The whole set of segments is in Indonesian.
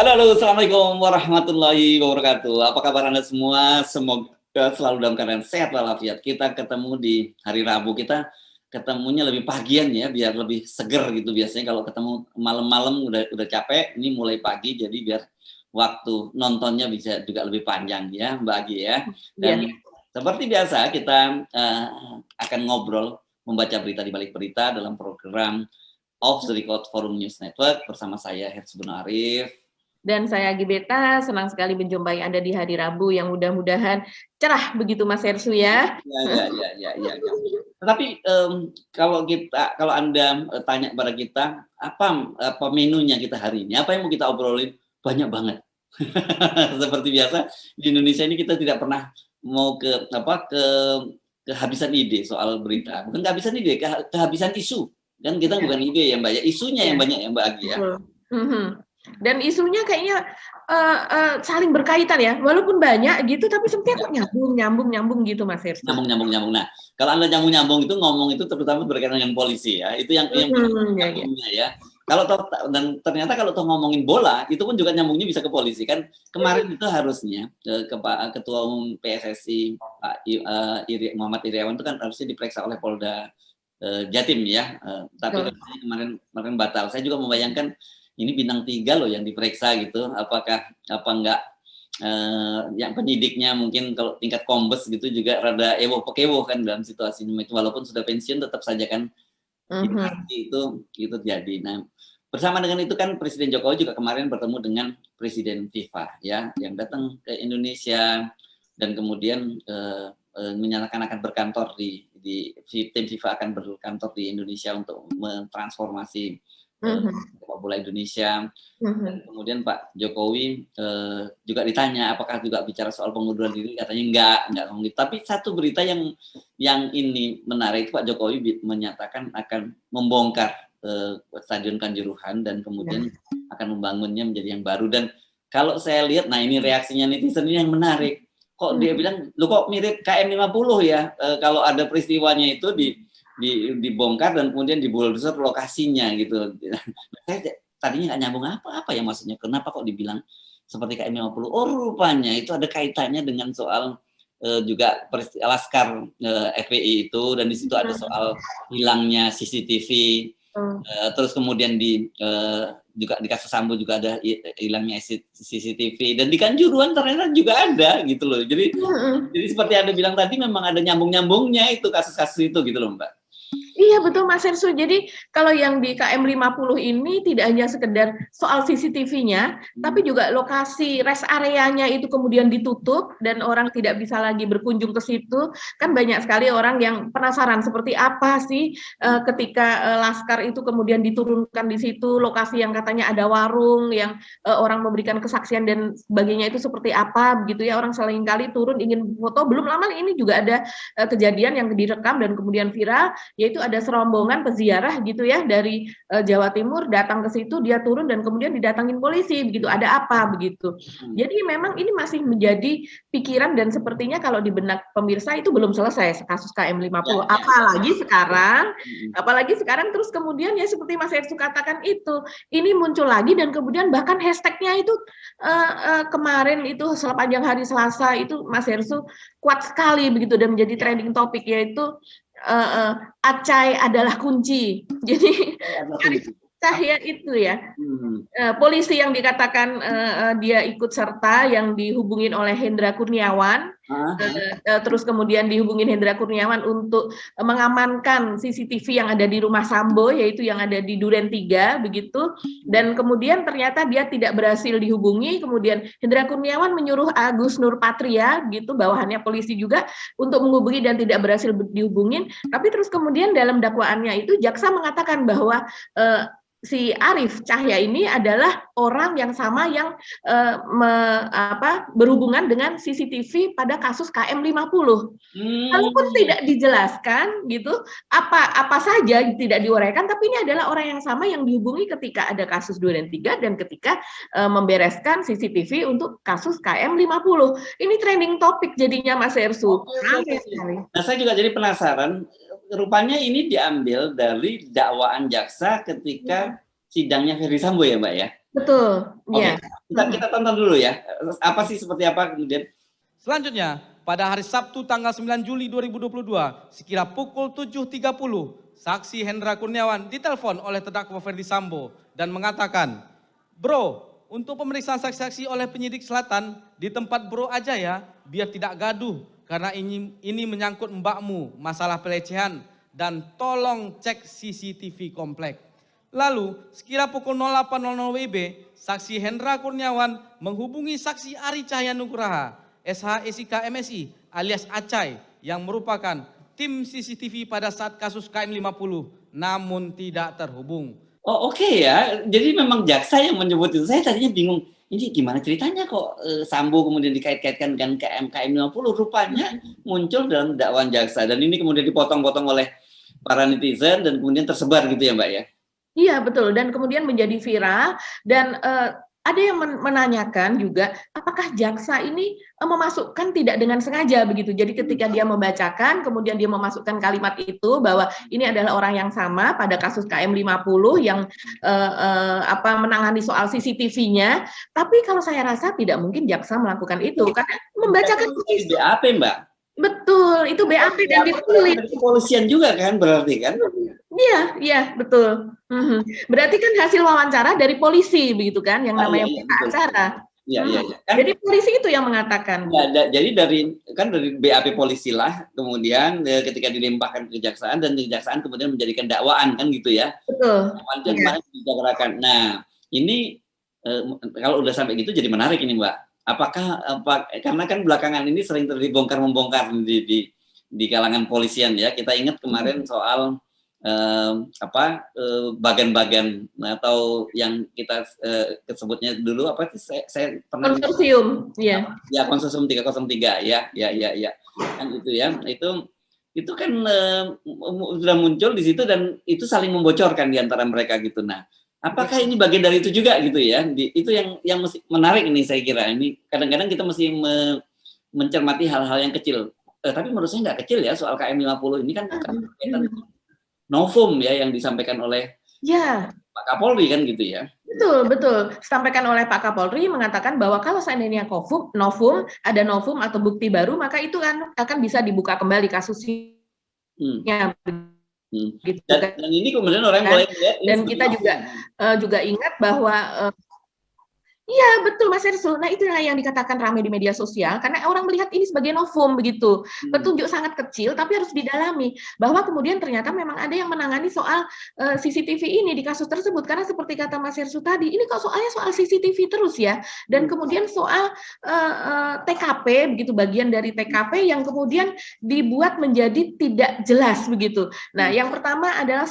Halo, assalamualaikum warahmatullahi wabarakatuh. Apa kabar Anda semua? Semoga selalu dalam keadaan sehat walafiat. Kita ketemu di hari Rabu, kita ketemunya lebih pagian ya, biar lebih seger gitu. Biasanya kalau ketemu malam-malam udah capek, ini mulai pagi jadi biar waktu nontonnya bisa juga lebih panjang ya, Mbak Agi ya. Iya. Dan seperti biasa kita akan ngobrol membaca berita di balik berita dalam program Off the Record Forum News Network bersama saya Herz Guno Arif. Dan saya Gibeta, senang sekali menjumpai Anda di hari Rabu yang mudah-mudahan cerah begitu Mas Hersu ya. Ya. Tetapi kalau Anda tanya pada kita apa menunya kita hari ini, apa yang mau kita obrolin, banyak banget. Seperti biasa di Indonesia ini kita tidak pernah mau kehabisan ide soal berita, bukan kehabisan ide, kehabisan isu. Dan kita bukan ide ya Mbak ya, isunya yang banyak ya Mbak Agi ya. Dan isunya kayaknya saling berkaitan ya, walaupun banyak gitu, tapi sepertinya kok nyambung gitu Mas Hersu. Nyambung. Nah, kalau Anda nyambung itu ngomong itu terutama berkaitan dengan polisi ya, itu yang nyambungnya ya. Kalau dan ternyata kalau ngomongin bola itu pun juga nyambungnya bisa ke polisi kan. Kemarin itu harusnya Ketua Umum PSSI Pak Muhammad Iryawan itu kan harusnya diperiksa oleh Polda Jatim ya, tapi kemarin batal. Saya juga membayangkan ini bintang 3 loh yang diperiksa gitu, apa enggak yang penyidiknya mungkin kalau tingkat kombes gitu juga rada ewo-pekewo kan dalam situasi ini, walaupun sudah pensiun tetap saja kan itu jadi. Nah, bersama dengan itu kan Presiden Jokowi juga kemarin bertemu dengan Presiden FIFA ya, yang datang ke Indonesia dan kemudian menyatakan akan berkantor di tim FIFA akan berkantor di Indonesia untuk mentransformasi sepak bola Indonesia. Dan kemudian Pak Jokowi juga ditanya apakah juga bicara soal pengunduran diri, katanya enggak ngomong. Tapi satu berita yang ini menarik, Pak Jokowi menyatakan akan membongkar Stadion Kanjuruhan dan kemudian akan membangunnya menjadi yang baru. Dan kalau saya lihat, nah ini reaksinya netizen ini yang menarik. Kok dia bilang, lu kok mirip KM50 ya, kalau ada peristiwanya itu dibongkar dan kemudian dibuldoser lokasinya gitu. Saya tadinya nggak nyambung apa ya maksudnya, kenapa kok dibilang seperti KM50? Oh rupanya itu ada kaitannya dengan soal juga Laskar FPI itu, dan di situ ada soal hilangnya CCTV, terus kemudian juga di kasus Sambo juga ada hilangnya CCTV, dan di Kanjuruhan ternyata juga ada gitu loh. Jadi seperti Anda bilang tadi, memang ada nyambung-nyambungnya itu kasus-kasus itu gitu loh Mbak. Iya betul Mas Hersu. Jadi kalau yang di KM50 ini tidak hanya sekedar soal CCTV-nya, tapi juga lokasi rest areanya itu kemudian ditutup dan orang tidak bisa lagi berkunjung ke situ. Kan banyak sekali orang yang penasaran seperti apa sih ketika Laskar itu kemudian diturunkan di situ, lokasi yang katanya ada warung, yang orang memberikan kesaksian dan sebagainya itu seperti apa begitu ya. Orang seringkali turun ingin foto. Belum lama ini juga ada kejadian yang direkam dan kemudian viral, yaitu ada serombongan peziarah gitu ya dari Jawa Timur datang ke situ, dia turun dan kemudian didatangin polisi begitu, ada apa begitu. Jadi memang ini masih menjadi pikiran, dan sepertinya kalau di benak pemirsa itu belum selesai kasus KM50. Apalagi sekarang terus kemudian ya seperti Mas Hersu katakan itu, ini muncul lagi dan kemudian bahkan hashtagnya itu kemarin itu sepanjang hari Selasa itu Mas Hersu kuat sekali begitu dan menjadi trending topik, yaitu Acai adalah kunci. Jadi Arif Cahya itu ya, polisi yang dikatakan dia ikut serta, yang dihubungin oleh Hendra Kurniawan, terus kemudian dihubungin Hendra Kurniawan untuk mengamankan CCTV yang ada di rumah Sambo, yaitu yang ada di Duren 3 begitu, dan kemudian ternyata dia tidak berhasil dihubungi. Kemudian Hendra Kurniawan menyuruh Agus Nurpatria gitu, bawahannya polisi juga, untuk menghubungi dan tidak berhasil dihubungin. Tapi terus kemudian dalam dakwaannya itu jaksa mengatakan bahwa si Arif Cahya ini adalah orang yang sama yang berhubungan dengan CCTV pada kasus KM50. Walaupun tidak dijelaskan gitu apa saja, tidak diuraikan, tapi ini adalah orang yang sama yang dihubungi ketika ada kasus Duren 3 dan ketika membereskan CCTV untuk kasus KM50. Ini trending topik jadinya Mas Hersu. Nah, saya juga jadi penasaran, rupanya ini diambil dari dakwaan jaksa ketika sidangnya Ferry Sambo ya Mbak ya? Betul, Oke, iya. kita tonton dulu ya. Apa sih, seperti apa kemudian? Selanjutnya, pada hari Sabtu tanggal 9 Juli 2022, sekira pukul 7.30, saksi Hendra Kurniawan ditelepon oleh terdakwa Ferdi Sambo dan mengatakan, "Bro, untuk pemeriksaan saksi-saksi oleh penyidik selatan, di tempat bro aja ya, biar tidak gaduh, karena ini menyangkut mbakmu, masalah pelecehan, dan tolong cek CCTV komplek." Lalu, sekira pukul 08.00 WIB, saksi Hendra Kurniawan menghubungi saksi Ari Cahya Nugraha, SH-SIK MSI alias Acai, yang merupakan tim CCTV pada saat kasus KM 50, namun tidak terhubung. Oh, oke ya. Jadi memang jaksa yang menyebut itu. Saya tadinya bingung, ini gimana ceritanya kok Sambo kemudian dikait-kaitkan dengan KM 50, rupanya muncul dalam dakwaan jaksa, dan ini kemudian dipotong-potong oleh para netizen dan kemudian tersebar gitu ya, Mbak ya? Iya, betul, dan kemudian menjadi viral dan ada yang menanyakan juga, apakah jaksa ini memasukkan tidak dengan sengaja begitu. Jadi ketika dia membacakan, kemudian dia memasukkan kalimat itu bahwa ini adalah orang yang sama pada kasus KM 50 yang menangani soal CCTV-nya. Tapi kalau saya rasa tidak mungkin jaksa melakukan itu karena membacakan Itu BAP, Mbak. Betul, itu BAP dan ditulis. Dari kepolisian juga kan berarti kan? Iya, betul. Berarti kan hasil wawancara dari polisi begitu kan, yang namanya acara. Iya. Jadi polisi itu yang mengatakan. Ya, jadi dari BAP polisi lah, kemudian ketika dilimpahkan ke kejaksaan, dan kejaksaan kemudian menjadikan dakwaan kan gitu ya. Betul. Yang kemarin dibicarakan. Nah, ini kalau udah sampai gitu jadi menarik ini, Mbak. Karena kan belakangan ini sering dibongkar-membongkar di kalangan polisian ya. Kita ingat kemarin soal bagan-bagan atau yang kita sebutnya dulu apa sih, saya pernah konsorsium ya konsorsium 303 ya kan itu ya, itu kan sudah muncul di situ dan itu saling membocorkan di antara mereka gitu. Nah, apakah ini bagian dari itu juga gitu ya? Itu yang mesti menarik ini, saya kira ini kadang-kadang kita mesti mencermati hal-hal yang kecil, tapi menurut saya nggak kecil ya soal KM 50 ini kan berkaitan novum ya yang disampaikan oleh Pak Kapolri kan gitu ya. Betul. Disampaikan oleh Pak Kapolri mengatakan bahwa kalau seandainya ada novum atau bukti baru, maka itu akan bisa dibuka kembali kasusnya. Gitu. Dan ini kemudian orang mulai melihat. Dan kita juga ingat bahwa iya, betul Mas Ersu. Nah, itulah yang dikatakan ramai di media sosial karena orang melihat ini sebagai novum begitu. Petunjuk sangat kecil tapi harus didalami bahwa kemudian ternyata memang ada yang menangani soal CCTV ini di kasus tersebut, karena seperti kata Mas Ersu tadi, ini kok soalnya soal CCTV terus ya. Dan kemudian soal TKP begitu, bagian dari TKP yang kemudian dibuat menjadi tidak jelas begitu. Nah, yang pertama adalah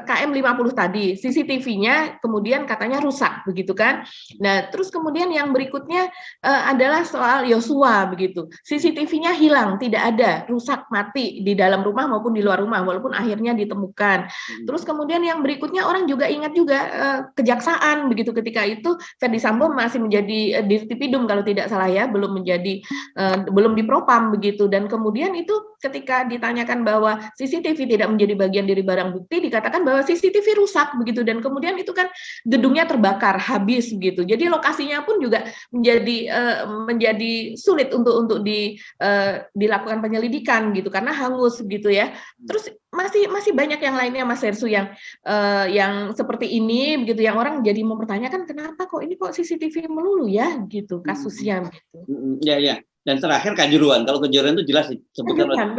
KM 50 tadi, CCTV-nya kemudian katanya rusak begitu kan. Nah, terus kemudian yang berikutnya adalah soal Yosua begitu. CCTV-nya hilang, tidak ada, rusak, mati di dalam rumah maupun di luar rumah walaupun akhirnya ditemukan. Terus kemudian yang berikutnya orang juga ingat juga kejaksaan begitu, ketika itu Ferdi Sambo masih menjadi Dirtipidum kalau tidak salah ya, belum dipropam begitu, dan kemudian itu ketika ditanyakan bahwa CCTV tidak menjadi bagian dari barang bukti, dikatakan bahwa CCTV rusak begitu, dan kemudian itu kan gedungnya terbakar habis begitu. Jadi lokasinya pun juga menjadi sulit untuk dilakukan penyelidikan gitu karena hangus gitu ya. Terus masih banyak yang lainnya Mas Ersu yang seperti ini begitu, yang orang jadi mempertanyakan kenapa kok CCTV melulu ya gitu kasusnya gitu. Ya. Dan terakhir Kanjuruhan. Kalau Kanjuruhan itu jelas disebutkan oleh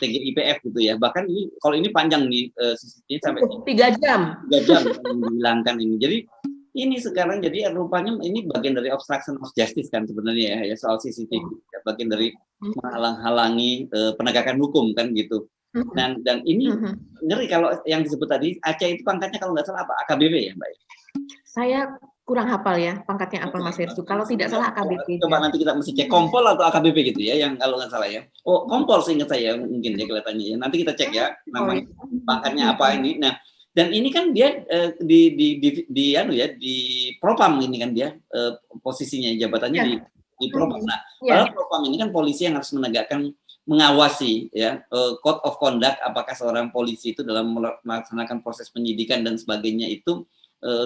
TGIPF gitu ya. Bahkan ini kalau ini panjang nih CCTV sampai 3 jam. 3 jam dihilangkan ini. Jadi ini sekarang jadi rupanya ini bagian dari obstruction of justice kan sebenarnya ya soal CCTV. Bagian dari menghalang-halangi penegakan hukum kan gitu. Dan ini ngeri kalau yang disebut tadi, Aceh itu pangkatnya kalau nggak salah apa, AKBP ya Mbak? Saya kurang hapal ya pangkatnya apa Mas Ersu. Kalau tidak salah AKBP. Coba nanti kita mesti cek Kompol atau AKBP gitu ya, yang kalau nggak salah ya. Oh, Kompol seingat saya mungkin ya kelihatannya ya. Nanti kita cek ya nama pangkatnya apa ini. Nah, dan ini kan dia di Propam ini kan dia posisinya, jabatannya di Propam. Nah, kalau Propam ini kan polisi yang harus mengawasi ya code of conduct, apakah seorang polisi itu dalam melaksanakan proses penyidikan dan sebagainya itu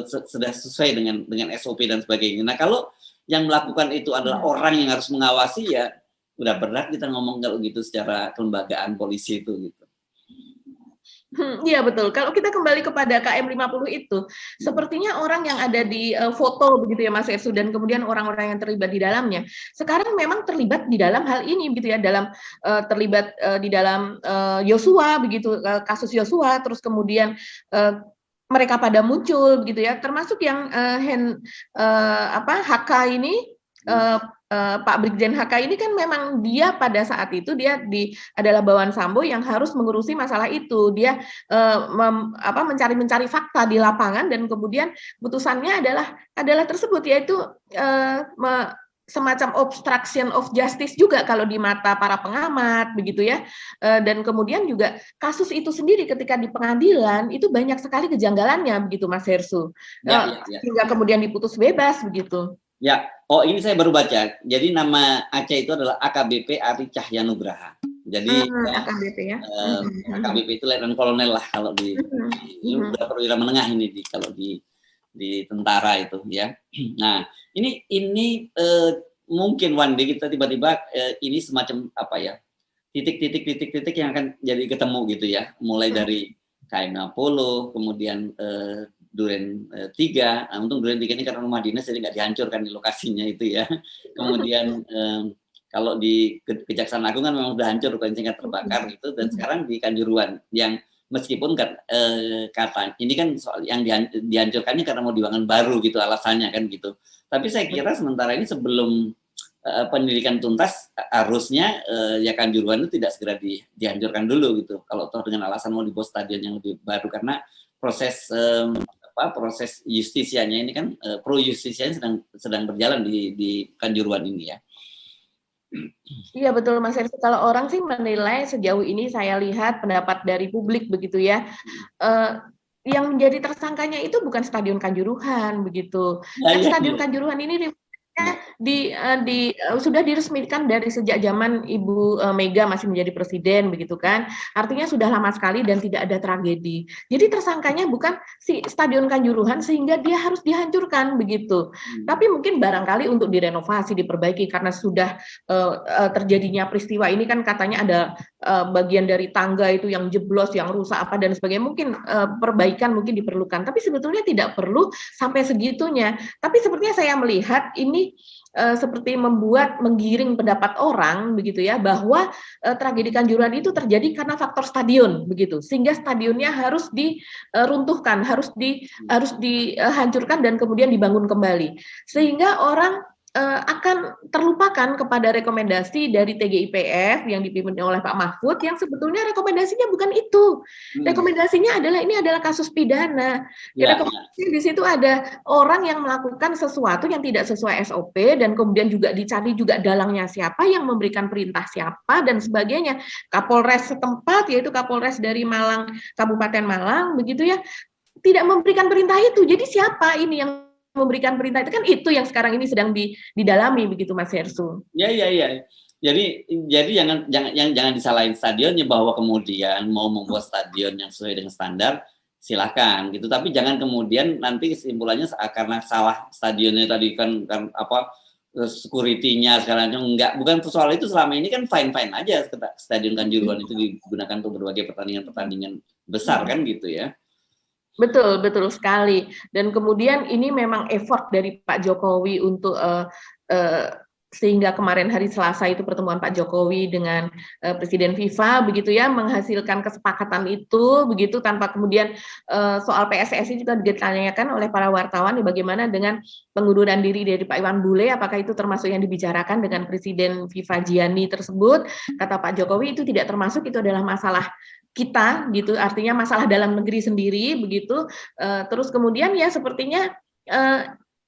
sudah sesuai dengan SOP dan sebagainya. Nah, kalau yang melakukan itu adalah orang yang harus mengawasi, ya udah berat kita ngomong kalau gitu secara kelembagaan polisi itu gitu. Iya betul. Kalau kita kembali kepada KM 50 itu, sepertinya orang yang ada di foto begitu ya Mas Ersu, dan kemudian orang-orang yang terlibat di dalamnya, sekarang memang terlibat di dalam hal ini begitu ya, dalam terlibat di dalam Yosua begitu, kasus Yosua, terus kemudian mereka pada muncul begitu ya, termasuk yang HK ini. Pak Brigjen HK ini kan memang dia pada saat itu dia adalah bawahan Sambo yang harus mengurusi masalah itu. Dia mencari fakta di lapangan, dan kemudian putusannya adalah tersebut, yaitu semacam obstruction of justice juga kalau di mata para pengamat begitu ya. Dan kemudian juga kasus itu sendiri ketika di pengadilan itu banyak sekali kejanggalannya begitu Mas Hersu. Hingga kemudian diputus bebas begitu. Ya, oh ini saya baru baca. Jadi nama Aceh itu adalah AKBP Ari Cahyanugraha. Jadi AKBP ya. AKBP itu letnan kolonel lah kalau di ini udah perwira menengah ini kalau di tentara itu ya. Nah, ini mungkin one day kita tiba-tiba ini semacam apa ya? Titik yang akan jadi ketemu gitu ya. Mulai dari KM 60, kemudian Duren 3, untung Duren 3 ini karena rumah dinas jadi nggak dihancurkan di lokasinya itu ya. Kemudian kalau di Kejaksaan Agung kan memang sudah hancur, bukan singkat terbakar gitu, dan sekarang di Kanjuruhan yang meskipun kata ini kan soal yang dihancurkannya karena mau dibangun baru gitu alasannya kan gitu. Tapi saya kira sementara ini sebelum pendidikan tuntas harusnya ya Kanjuruhan itu tidak segera dihancurkan dulu gitu. Kalau toh dengan alasan mau dibuat stadion yang lebih baru, karena proses justisianya ini kan pro justisianya sedang berjalan di Kanjuruhan ini ya. Iya betul Mas Hersu. Kalau orang sih menilai sejauh ini saya lihat pendapat dari publik begitu ya, yang menjadi tersangkanya itu bukan Stadion Kanjuruhan begitu. Stadion Kanjuruhan ini sudah diresmikan dari sejak zaman Ibu Mega masih menjadi presiden begitu kan. Artinya sudah lama sekali dan tidak ada tragedi. Jadi tersangkanya bukan si Stadion Kanjuruhan sehingga dia harus dihancurkan begitu. Tapi mungkin barangkali untuk direnovasi, diperbaiki karena sudah terjadinya peristiwa ini kan katanya ada bagian dari tangga itu yang jeblos, yang rusak apa dan sebagainya. Mungkin perbaikan mungkin diperlukan, tapi sebetulnya tidak perlu sampai segitunya. Tapi sepertinya saya melihat ini seperti menggiring pendapat orang begitu ya, bahwa tragedi Kanjuruhan itu terjadi karena faktor stadion begitu, sehingga stadionnya harus diruntuhkan, harus dihancurkan dan kemudian dibangun kembali, sehingga orang akan terlupakan kepada rekomendasi dari TGIPF yang dipimpin oleh Pak Mahfud, yang sebetulnya rekomendasinya bukan itu. Rekomendasinya adalah kasus pidana. Rekomendasi di situ ada orang yang melakukan sesuatu yang tidak sesuai SOP, dan kemudian juga dicari juga dalangnya siapa, yang memberikan perintah siapa dan sebagainya. Kapolres setempat, yaitu Kapolres dari Malang, Kabupaten Malang begitu ya, tidak memberikan perintah itu. Jadi siapa ini yang memberikan perintah itu? Kan itu yang sekarang ini sedang didalami begitu Mas Hersu. Iya. Jadi jangan disalahin stadionnya, bahwa kemudian mau membuat stadion yang sesuai dengan standar silakan gitu, tapi jangan kemudian nanti kesimpulannya karena salah stadionnya tadi kan security-nya sekarang enggak, bukan soal itu. Selama ini kan fine aja Stadion Kanjuruhan itu digunakan untuk berbagai pertandingan besar kan gitu ya. Betul sekali. Dan kemudian ini memang effort dari Pak Jokowi untuk sehingga kemarin hari Selasa itu pertemuan Pak Jokowi dengan Presiden FIFA begitu ya, menghasilkan kesepakatan itu begitu, tanpa kemudian soal PSSI juga ditanyakan oleh para wartawan bagaimana dengan pengunduran diri dari Pak Iwan Bule, apakah itu termasuk yang dibicarakan dengan Presiden FIFA Gianni tersebut. Kata Pak Jokowi itu tidak termasuk, itu adalah masalah kita gitu, artinya masalah dalam negeri sendiri begitu. Terus kemudian ya sepertinya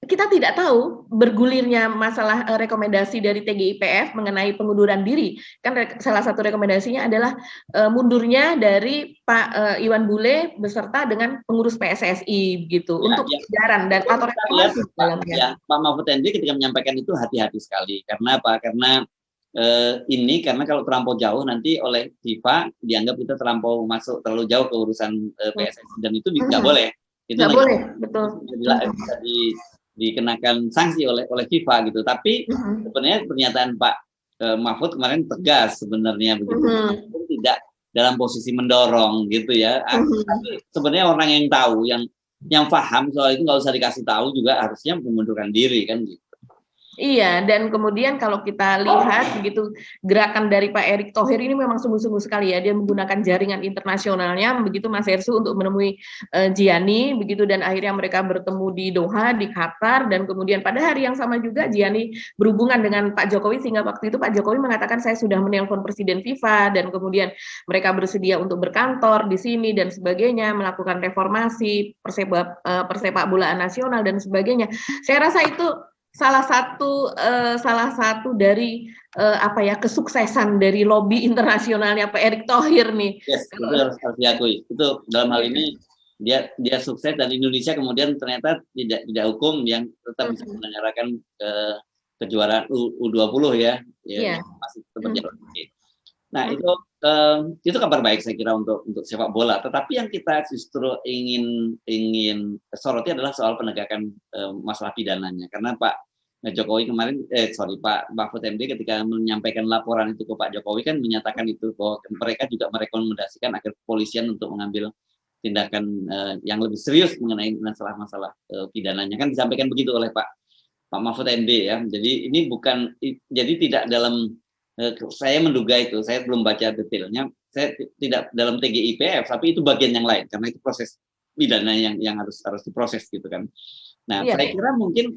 kita tidak tahu bergulirnya masalah rekomendasi dari TGIPF mengenai pengunduran diri. Kan salah satu rekomendasinya adalah mundurnya dari Pak Iwan Bule beserta dengan pengurus PSSI gitu untuk jajaran dan atau reformasi dalamnya. Pak Mahfud MD ketika menyampaikan itu hati-hati sekali. Karena apa? Karena karena kalau terlampau jauh nanti oleh FIFA dianggap kita terlampau masuk terlalu jauh ke urusan PSSI, dan itu nggak boleh. Itu nggak boleh, betul. bisa dikenakan sanksi oleh FIFA gitu. Tapi sebenarnya pernyataan Pak Mahfud kemarin tegas sebenarnya begitu, tidak dalam posisi mendorong gitu ya. Tapi sebenarnya orang yang tahu, yang paham soal itu nggak usah dikasih tahu juga harusnya mengundurkan diri kan gitu. Iya, dan kemudian kalau kita lihat begitu gerakan dari Pak Erick Thohir ini memang sungguh-sungguh sekali ya, dia menggunakan jaringan internasionalnya begitu Mas Hersu untuk menemui Gianni begitu, dan akhirnya mereka bertemu di Doha di Qatar, dan kemudian pada hari yang sama juga Gianni berhubungan dengan Pak Jokowi sehingga waktu itu Pak Jokowi mengatakan saya sudah menelpon Presiden FIFA, dan kemudian mereka bersedia untuk berkantor di sini dan sebagainya, melakukan reformasi persepak bolaan nasional dan sebagainya. Saya rasa itu salah satu dari kesuksesan dari lobby internasionalnya Pak Erick Thohir nih. Yes, itu harus diakui. Itu dalam hal ini dia sukses, dan Indonesia kemudian ternyata tidak hukum yang tetap bisa menyelenggarakan kejuaraan U20 ya, masih berjalan. Nah itu kabar baik saya kira untuk sepak bola. Tetapi yang kita justru ingin soroti adalah soal penegakan masalah pidananya. Karena Pak Jokowi kemarin, Pak Mahfud MD ketika menyampaikan laporan itu ke Pak Jokowi kan menyatakan itu bahwa mereka juga merekomendasikan agar kepolisian untuk mengambil tindakan yang lebih serius mengenai masalah pidananya. Kan disampaikan begitu oleh Pak Mahfud MD ya. Jadi ini jadi tidak dalam saya menduga itu, saya belum baca detailnya, saya tidak dalam TGIPF, tapi itu bagian yang lain karena itu proses pidana yang harus diproses gitu kan. Nah, saya kira mungkin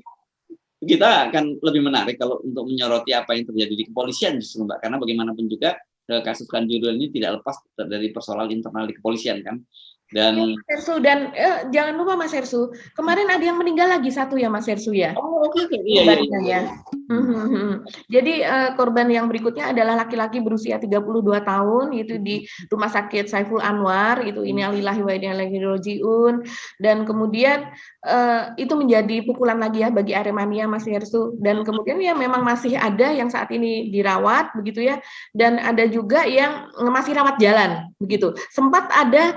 kita akan lebih menarik kalau untuk menyoroti apa yang terjadi di kepolisian justru Mbak, karena bagaimanapun juga kasus Kanjuruhan ini tidak lepas dari persoalan internal di kepolisian kan. Dan Mas Hersu, dan jangan lupa Mas Hersu, kemarin ada yang meninggal lagi satu ya Mas Hersu ya. Oh oke. Iya. Jadi korban yang berikutnya adalah laki-laki berusia 32 tahun itu di Rumah Sakit Saiful Anwar, itu innalillahi wa inna ilaihi rajiun, dan kemudian itu menjadi pukulan lagi ya bagi Aremania Mas Hersu, dan kemudian ya memang masih ada yang saat ini dirawat begitu ya, dan ada juga yang masih rawat jalan begitu. Sempat ada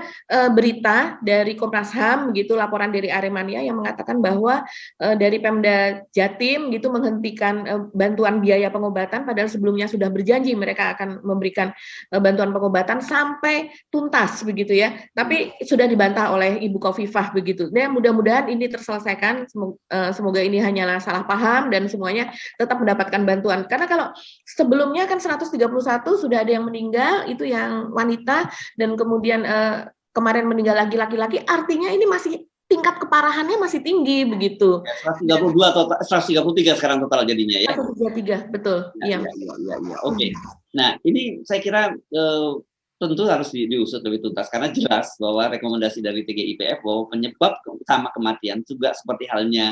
berita dari Komnas HAM gitu, laporan dari Aremania yang mengatakan bahwa dari Pemda Jatim gitu menghentikan bantuan biaya pengobatan, padahal sebelumnya sudah berjanji mereka akan memberikan bantuan pengobatan sampai tuntas begitu ya, tapi sudah dibantah oleh Ibu Khofifah begitu. Nah, mudah-mudahan ini terselesaikan, semoga ini hanyalah salah paham dan semuanya tetap mendapatkan bantuan, karena kalau sebelumnya kan 131 sudah ada yang meninggal, itu yang wanita, dan kemudian kemarin meninggal lagi laki-laki, artinya ini masih tingkat keparahannya masih tinggi begitu. 132 atau 133 sekarang total jadinya ya. 133, betul. Iya. Oke. Nah, ini saya kira tentu harus diusut lebih tuntas karena jelas bahwa rekomendasi dari TGIPF bahwa penyebab utama kematian juga seperti halnya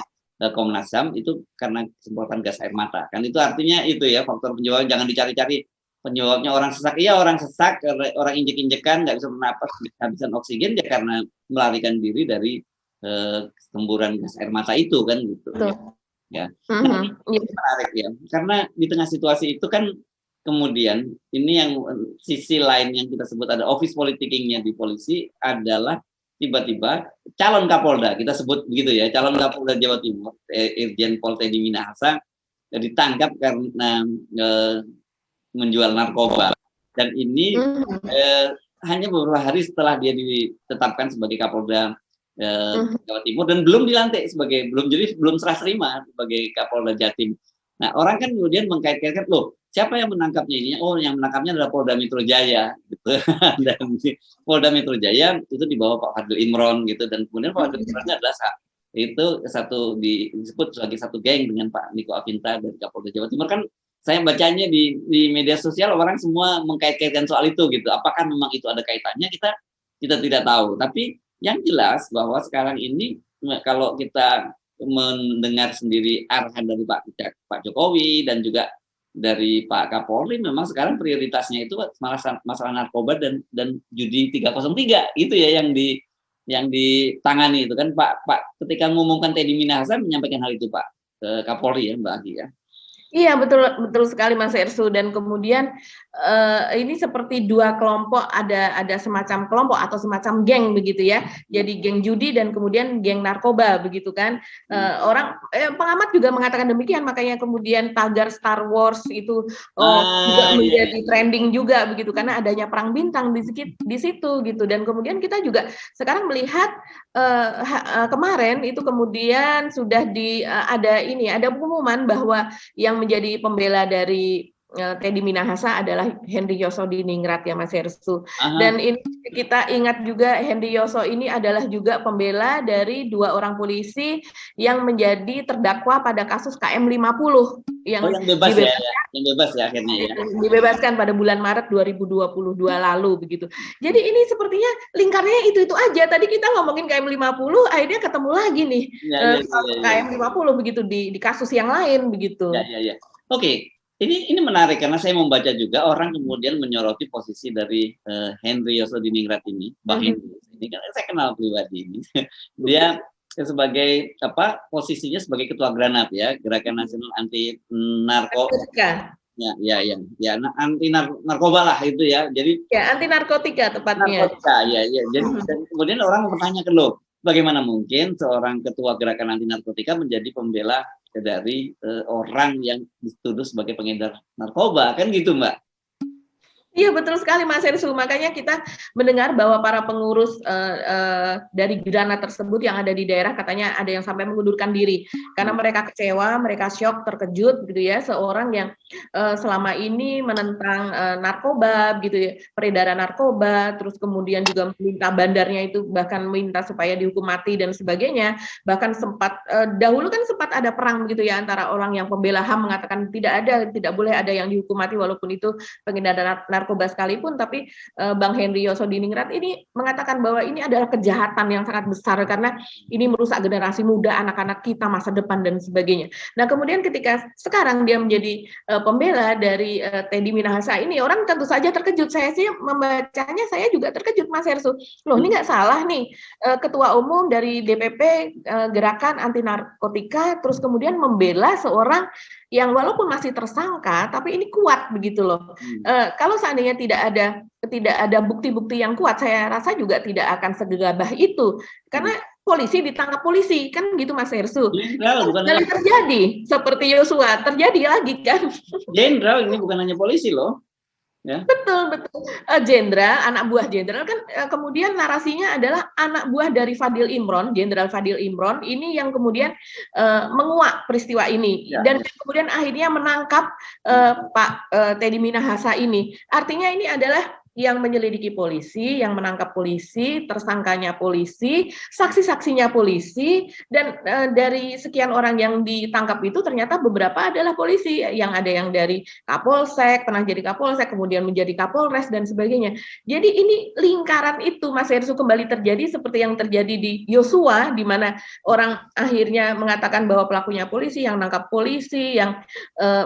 Komnas HAM itu karena semprotan gas air mata. Kan itu artinya itu ya faktor penyebab, jangan dicari-cari penyebabnya orang sesak. Iya, orang sesak, orang injek-injekan, nggak bisa bernapas, kehabisan oksigen ya karena melarikan diri dari semburan gas air mata itu kan gitu. Ya. Nah, ini menarik ya, karena di tengah situasi itu kan kemudian ini yang sisi lain yang kita sebut ada office politicking-nya di polisi adalah tiba-tiba calon Kapolda, kita sebut begitu ya, calon Kapolda Jawa Timur, Irjen Pol Teddy Minahasa ditangkap karena menjual narkoba, dan ini hanya beberapa hari setelah dia ditetapkan sebagai Kapolda Jawa Timur dan belum dilantik belum serah terima sebagai Kapolda Jatim. Nah, orang kan kemudian mengkait-kaitkan, loh, siapa yang menangkapnya ini? Oh, yang menangkapnya adalah Polda Metro Jaya gitu. Dan Polda Metro Jaya itu di bawah Pak Fadil Imron gitu, dan kemudian Pak Fadil Imron adalah itu disebut sebagai satu geng dengan Pak Niko Afinta dari Kapolda Jawa Timur. Kan saya bacanya di media sosial orang semua mengkait-kaitkan soal itu gitu. Apakah memang itu ada kaitannya? Kita tidak tahu. Tapi yang jelas bahwa sekarang ini kalau kita mendengar sendiri arahan dari Pak Jokowi dan juga dari Pak Kapolri, memang sekarang prioritasnya itu masalah narkoba dan judi 303 itu ya yang ditangani itu kan Pak ketika mengumumkan Teddy Minahasa menyampaikan hal itu Pak ke Kapolri ya Mbak Agi ya. Iya, betul betul sekali Mas Ersu, dan kemudian, ini seperti dua kelompok, ada semacam kelompok atau semacam geng begitu ya. Jadi geng judi dan kemudian geng narkoba begitu kan. Pengamat juga mengatakan demikian, makanya kemudian tagar Star Wars itu, juga Iya, menjadi iya. trending juga begitu, karena adanya perang bintang di situ gitu. Dan kemudian kita juga sekarang melihat, kemarin itu kemudian sudah ada pengumuman bahwa yang menjadi pembela dari Teddy Minahasa adalah Henry Yosodiningrat ya Mas Hersu. Aha. Dan ini kita ingat juga Henry Yoso ini adalah juga pembela dari 2 orang polisi yang menjadi terdakwa pada kasus KM 50 Oh, yang yang bebas ya, ya. Yang bebas ya akhirnya ya. dibebaskan pada bulan Maret 2022 lalu begitu. Jadi ini sepertinya lingkarnya itu aja. Tadi kita ngomongin KM 50, akhirnya ketemu lagi nih Ya, ya, ya, ya, ya. KM 50 begitu di kasus yang lain begitu. Ya, ya, ya. Oke, ini menarik karena saya membaca juga orang kemudian menyoroti posisi dari Henry Yosodiningrat ini, Bang Henry ini kan saya kenal pribadi ini. Dia sebagai posisinya sebagai ketua Granat ya, Gerakan Nasional Anti Narko. Ya, ya, ya, ya, anti narkoba lah itu ya. Jadi ya anti narkotika tepatnya. Narkotika, ya, ya. Jadi dan kemudian orang mempertanyakan loh, bagaimana mungkin seorang ketua gerakan anti narkotika menjadi pembela dari orang yang dituduh sebagai pengedar narkoba, kan gitu Mbak? Iya betul sekali Mas Hersu, makanya kita mendengar bahwa para pengurus dari Granat tersebut yang ada di daerah katanya ada yang sampai mengundurkan diri karena mereka kecewa, mereka syok, terkejut gitu ya, seorang yang selama ini menentang narkoba gitu ya, peredaran narkoba, terus kemudian juga meminta bandarnya itu bahkan minta supaya dihukum mati dan sebagainya, bahkan sempat dahulu kan sempat ada perang gitu ya antara orang yang pembela HAM mengatakan tidak boleh ada yang dihukum mati walaupun itu pengedaran narkoba sekalipun, tapi Bang Henry Yosodiningrat ini mengatakan bahwa ini adalah kejahatan yang sangat besar karena ini merusak generasi muda, anak-anak kita, masa depan dan sebagainya. Nah kemudian ketika sekarang dia menjadi pembela dari Teddy Minahasa ini, orang tentu saja terkejut. Saya sih membacanya, saya juga terkejut Mas Hersu. Loh ini nggak salah nih, ketua umum dari DPP Gerakan Anti Narkotika terus kemudian membela seorang yang walaupun masih tersangka tapi ini kuat begitu loh. Kalau seandainya tidak ada bukti-bukti yang kuat, saya rasa juga tidak akan segegabah itu karena polisi ditangkap polisi kan gitu Mas Hersu. Jenderal bukan hanya terjadi seperti Yosua terjadi lagi kan. jenderal, ini bukan hanya polisi loh. Ya. Betul. Jenderal, anak buah jenderal kan kemudian narasinya adalah anak buah dari Fadil Imron, Jenderal Fadil Imron ini yang kemudian menguak peristiwa ini dan kemudian akhirnya menangkap Pak Teddy Minahasa ini. Artinya ini adalah yang menyelidiki polisi, yang menangkap polisi, tersangkanya polisi, saksi-saksinya polisi, dan dari sekian orang yang ditangkap itu ternyata beberapa adalah polisi, yang ada yang dari Kapolsek, pernah jadi Kapolsek, kemudian menjadi Kapolres dan sebagainya. Jadi ini lingkaran itu Mas Hersu kembali terjadi seperti yang terjadi di Yosua, di mana orang akhirnya mengatakan bahwa pelakunya polisi, yang nangkap polisi, yang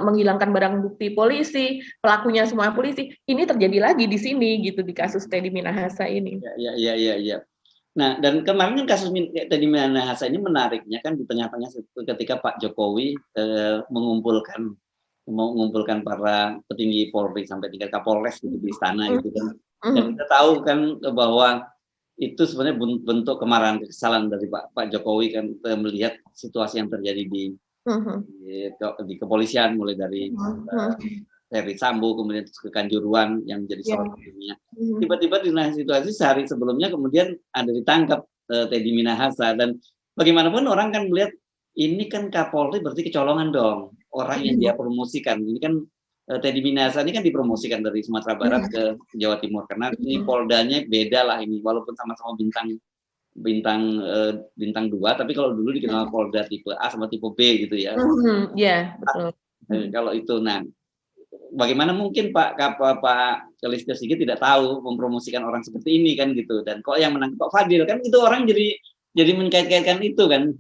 menghilangkan barang bukti polisi, pelakunya semua polisi. Ini terjadi lagi di sini gitu di kasus Teddy Minahasa ini. Ya. Nah, dan kemarin kan kasus Teddy Minahasa ini menariknya kan di tengah-tengah ketika Pak Jokowi mengumpulkan para petinggi Polri sampai tingkat Kapolres gitu di istana gitu kan. Dan kita tahu kan bahwa itu sebenarnya bentuk kemarahan, kekesalan dari Pak Jokowi kan melihat situasi yang terjadi di kepolisian, mulai dari Ferry Sambo kemudian ke Kanjuruhan yang menjadi sorotannya. Tiba-tiba di situasi sehari sebelumnya kemudian ada ditangkap Teddy Minahasa, dan bagaimanapun orang kan melihat ini kan Kapolri berarti kecolongan dong, orang yang dia promosikan. Ini kan Teddy Minahasa ini kan dipromosikan dari Sumatera Barat ke Jawa Timur karena ini Poldanya beda lah ini, walaupun sama-sama bintang 2, tapi kalau dulu dikenal Polda tipe A sama tipe B gitu ya. Iya, betul. Kalau itu, nah bagaimana mungkin Pak Listio Sigit tidak tahu mempromosikan orang seperti ini kan gitu, dan kok yang menangkap Pak Fadil kan itu orang jadi mengkait-kaitkan itu kan.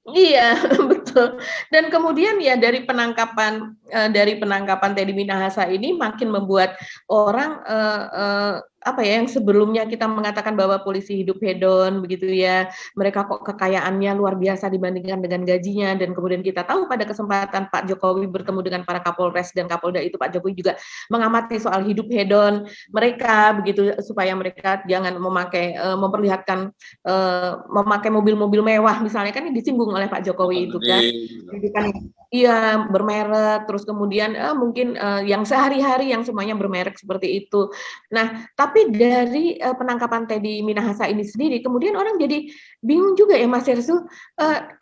Iya betul. Dan kemudian ya dari penangkapan Teddy Minahasa ini makin membuat orang apa ya, yang sebelumnya kita mengatakan bahwa polisi hidup hedon begitu ya, mereka kok kekayaannya luar biasa dibandingkan dengan gajinya, dan kemudian kita tahu pada kesempatan Pak Jokowi bertemu dengan para Kapolres dan Kapolda itu, Pak Jokowi juga mengamati soal hidup hedon mereka begitu, supaya mereka jangan memperlihatkan memakai mobil-mobil mewah misalnya, kan disinggung oleh Pak Jokowi itu kan. Jadi kan iya, bermerek, terus kemudian mungkin yang sehari-hari yang semuanya bermerek seperti itu. Nah, tapi dari penangkapan Teddy Minahasa ini sendiri, kemudian orang jadi bingung juga ya Mas Herssu,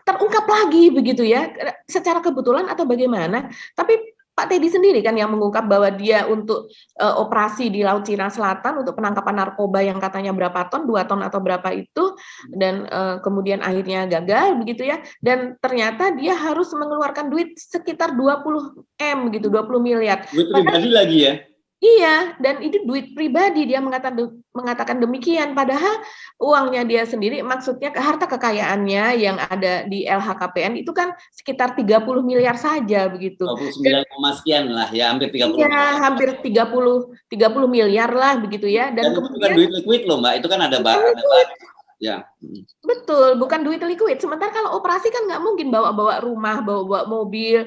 terungkap lagi begitu ya, secara kebetulan atau bagaimana, tapi Pak Teddy sendiri kan yang mengungkap bahwa dia untuk operasi di Laut Cina Selatan untuk penangkapan narkoba yang katanya berapa ton, 2 ton atau berapa itu, dan kemudian akhirnya gagal begitu ya, dan ternyata dia harus mengeluarkan duit sekitar 20 M gitu, 20 miliar. Duit pribadi lagi ya? Iya, dan itu duit pribadi, dia mengatakan demikian, padahal uangnya dia sendiri, maksudnya harta kekayaannya yang ada di LHKPN itu kan sekitar 30 miliar saja begitu. 29, sekian lah ya, hampir 30. Iya, hampir 30 miliar lah begitu ya. Dan itu kemudian bukan duit liquid loh Mbak, itu kan ada barang. Ya. Betul, bukan duit liquid. Sementara kalau operasi kan nggak mungkin bawa-bawa rumah, bawa-bawa mobil,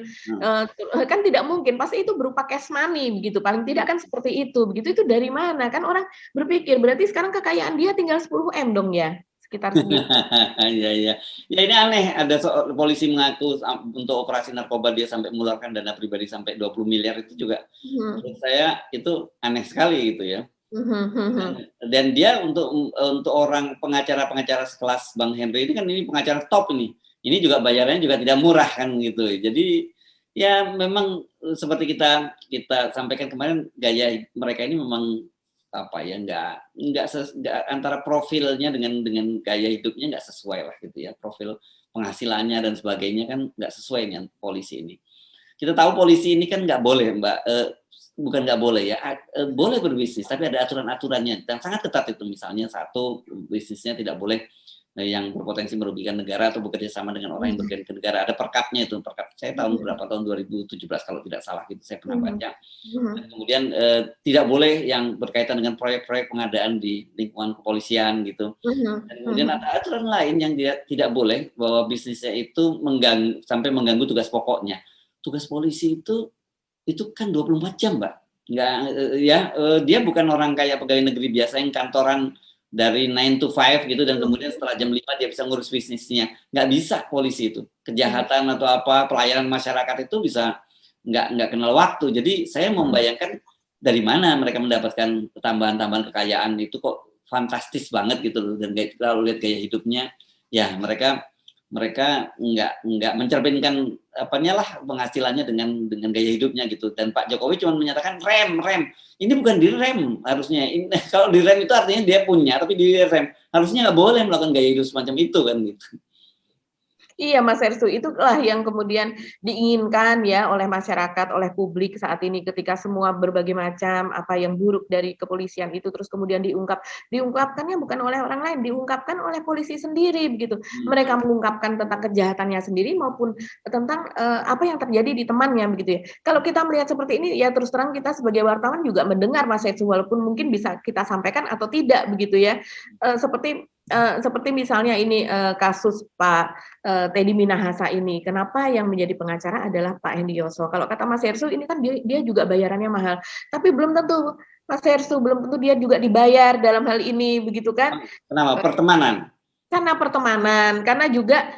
kan tidak mungkin. Pasti itu berupa cash money begitu. Paling tidak kan seperti itu. Begitu itu dari mana? Kan orang berpikir berarti sekarang kekayaan dia tinggal 10 M dong ya, sekitar segitu. Iya iya. Ya ini aneh, ada polisi mengaku untuk operasi narkoba dia sampai mengeluarkan dana pribadi sampai 20 miliar itu juga menurut saya itu aneh sekali gitu ya. Dan dia untuk orang pengacara sekelas Bang Henry ini kan, ini pengacara top ini juga bayarannya juga tidak murah kan gitu. Jadi ya memang seperti kita sampaikan kemarin, gaya mereka ini memang apa ya, nggak antara profilnya dengan gaya hidupnya nggak sesuai lah gitu ya, profil penghasilannya dan sebagainya kan nggak sesuai dengan polisi ini. Kita tahu polisi ini kan nggak boleh Mbak, bukan nggak boleh ya, boleh berbisnis, tapi ada aturan-aturannya dan sangat ketat itu. Misalnya satu, bisnisnya tidak boleh yang berpotensi merugikan negara atau bekerja sama dengan orang yang berbeda ke negara. Ada perkapnya itu, perkap saya tahun 2017 kalau tidak salah gitu, saya pernah baca. Dan kemudian tidak boleh yang berkaitan dengan proyek-proyek pengadaan di lingkungan kepolisian gitu. Dan kemudian ada aturan lain yang dia tidak boleh, bahwa bisnisnya itu sampai mengganggu tugas pokoknya. Tugas polisi itu kan 24 jam, Mbak. Nggak, dia bukan orang kayak pegawai negeri biasa yang kantoran dari 9 to 5 gitu, dan kemudian setelah jam 5 dia bisa ngurus bisnisnya. Nggak bisa polisi itu. Kejahatan atau apa, pelayanan masyarakat itu bisa nggak kenal waktu. Jadi saya membayangkan dari mana mereka mendapatkan tambahan kekayaan itu kok fantastis banget gitu loh. Dan kalau lihat gaya hidupnya, ya mereka nggak mencerminkan penghasilannya dengan gaya hidupnya gitu. Dan Pak Jokowi cuma menyatakan rem. Ini bukan direm harusnya. Kalau direm itu artinya dia punya, tapi direm harusnya nggak boleh melakukan gaya hidup semacam itu kan gitu. Iya Mas Herssu, itulah yang kemudian diinginkan ya oleh masyarakat, oleh publik saat ini, ketika semua berbagai macam apa yang buruk dari kepolisian itu terus kemudian diungkapkannya bukan oleh orang lain, diungkapkan oleh polisi sendiri begitu. Mereka mengungkapkan tentang kejahatannya sendiri maupun tentang apa yang terjadi di temannya begitu ya. Kalau kita melihat seperti ini ya, terus terang kita sebagai wartawan juga mendengar Mas Herssu, walaupun mungkin bisa kita sampaikan atau tidak begitu ya. Seperti misalnya ini kasus Pak Teddy Minahasa ini, kenapa yang menjadi pengacara adalah Pak Hendioso? Kalau kata Mas Herssu ini kan dia juga bayarannya mahal, tapi belum tentu Mas Herssu, belum tentu dia juga dibayar dalam hal ini begitu kan? Kenapa? Pertemanan. Karena pertemanan, karena juga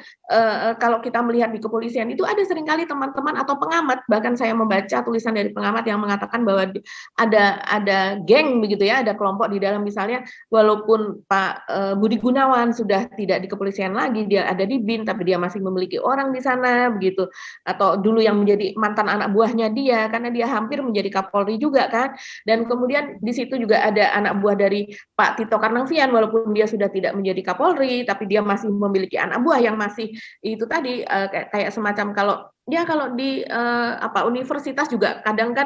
kalau kita melihat di kepolisian itu ada seringkali teman-teman atau pengamat, bahkan saya membaca tulisan dari pengamat yang mengatakan bahwa ada geng begitu ya, ada kelompok di dalam, misalnya walaupun Pak Budi Gunawan sudah tidak di kepolisian lagi, dia ada di BIN, tapi dia masih memiliki orang di sana begitu, atau dulu yang menjadi mantan anak buahnya dia, karena dia hampir menjadi Kapolri juga kan, dan kemudian di situ juga ada anak buah dari Pak Tito Karnavian, walaupun dia sudah tidak menjadi Kapolri, tapi dia masih memiliki anak buah yang masih itu tadi kayak semacam kalau di universitas juga kadang kan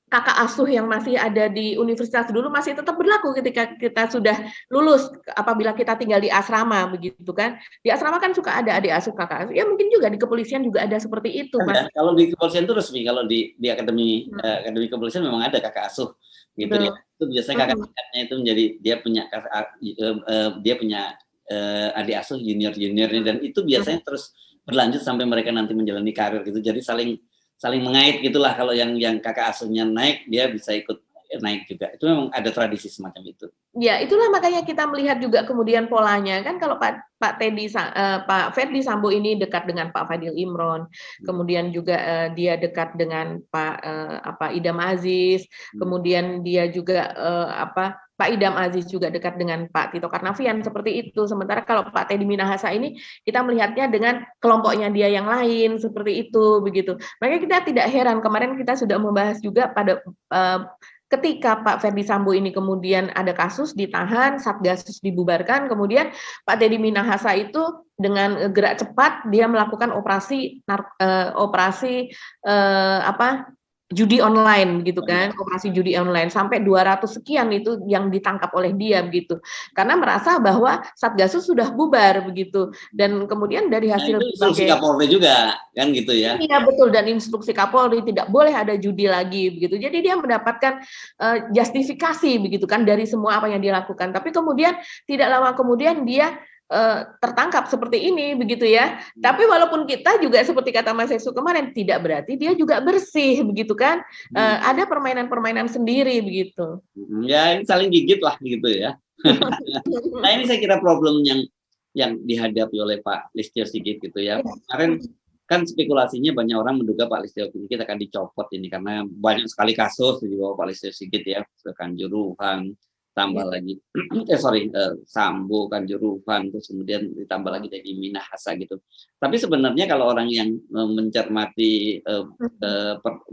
kakak asuh yang masih ada di universitas dulu masih tetap berlaku ketika kita sudah lulus, apabila kita tinggal di asrama begitu kan. Di asrama kan suka ada adik asuh, kakak asuh. Ya mungkin juga di kepolisian juga ada seperti itu, Mas. Kalau di kepolisian itu resmi, kalau di akademi kepolisian memang ada kakak asuh gitu ya. itu biasanya kakak tingkatnya itu menjadi dia punya adik asuh juniornya, dan itu biasanya terus berlanjut sampai mereka nanti menjalani karir gitu. Jadi saling mengait gitulah. Kalau yang kakak asuhnya naik, dia bisa ikut naik juga. Itu memang ada tradisi semacam itu. Ya, itulah makanya kita melihat juga kemudian polanya kan, kalau Pak Ferdy Sambo ini dekat dengan Pak Fadil Imron, kemudian juga dia dekat dengan Pak Idam Aziz, kemudian dia juga Pak Idam Aziz juga dekat dengan Pak Tito Karnavian, seperti itu. Sementara kalau Pak Teddy Minahasa ini kita melihatnya dengan kelompoknya dia yang lain, seperti itu, begitu. Makanya kita tidak heran, kemarin kita sudah membahas juga pada ketika Pak Ferdy Sambo ini kemudian ada kasus, ditahan, Satgasus dibubarkan, kemudian Pak Teddy Minahasa itu dengan gerak cepat dia melakukan operasi judi online gitu kan, operasi judi online sampai 200 sekian itu yang ditangkap oleh dia begitu. Karena merasa bahwa Satgasus sudah bubar begitu. Dan kemudian dari hasil itu instruksi Kapolri juga kan gitu ya. Iya betul, dan instruksi Kapolri tidak boleh ada judi lagi begitu. Jadi dia mendapatkan justifikasi begitu kan dari semua apa yang dia lakukan. Tapi kemudian tidak lama kemudian dia tertangkap seperti ini begitu ya. Tapi walaupun kita juga seperti kata Mas Eksu kemarin, tidak berarti dia juga bersih begitu kan. Ada permainan-permainan sendiri begitu. Ya ini saling gigit lah gitu ya. Nah ini saya kira problem yang dihadapi oleh Pak Listio Sigit gitu ya. Kemarin kan spekulasinya banyak orang menduga Pak Listio Sigit akan dicopot ini karena banyak sekali kasus di bawah Pak Listio Sigit ya, Kanjuruhan, tambah lagi Sambo, Kanjuruhan, terus kemudian ditambah lagi Teddy Minahasa gitu. Tapi sebenarnya kalau orang yang mencermati